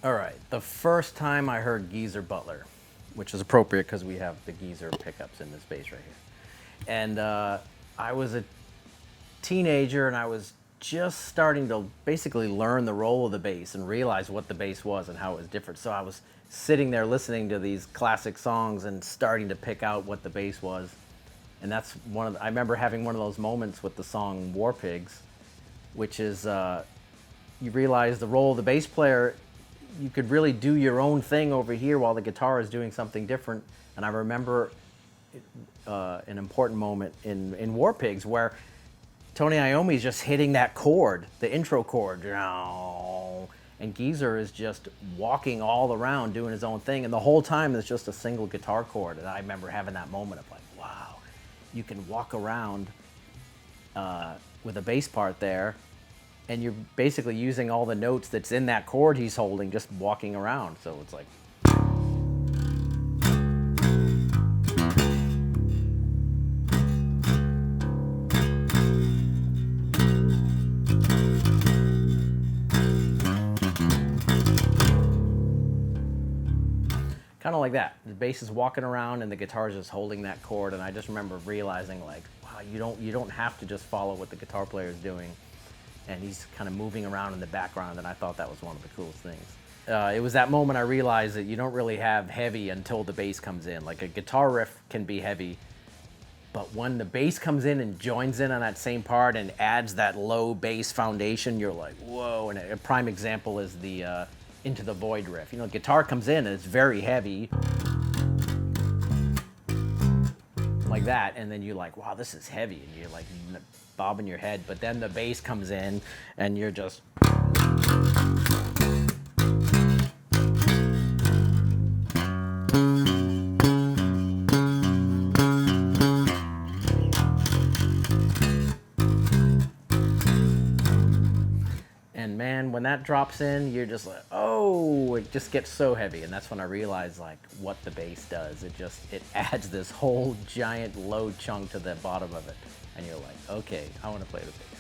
All right, the first time I heard Geezer Butler, which is appropriate because we have the Geezer pickups in this bass right here. And I was a teenager and I was just starting to basically learn the role of the bass and realize what the bass was and how it was different. So I was sitting there listening to these classic songs and starting to pick out what the bass was. And that's I remember having one of those moments with the song War Pigs, which is you realize the role of the bass player, you could really do your own thing over here while the guitar is doing something different. And I remember an important moment in War Pigs where Tony Iommi's just hitting that chord, the intro chord, and Geezer is just walking all around doing his own thing, and the whole time it's just a single guitar chord. And I remember having that moment of like, wow, you can walk around with a bass part there, and you're basically using all the notes that's in that chord he's holding, just walking around. So it's like, kind of like that. The bass is walking around and the guitar is just holding that chord. And I just remember realizing, like, wow, you don't have to just follow what the guitar player is doing. And he's kind of moving around in the background, and I thought that was one of the coolest things. It was that moment I realized that you don't really have heavy until the bass comes in. Like a guitar riff can be heavy, but when the bass comes in and joins in on that same part and adds that low bass foundation, you're like, whoa. And a prime example is the Into the Void riff. You know, guitar comes in and it's very heavy, like that, and then you're like, wow, this is heavy, and you're like bobbing your head, but then the bass comes in and you're just, and man, when that drops in, you're just like, oh, it just gets so heavy. And that's when I realized like what the bass does. It adds this whole giant low chunk to the bottom of it. And you're like, okay, I want to play the bass.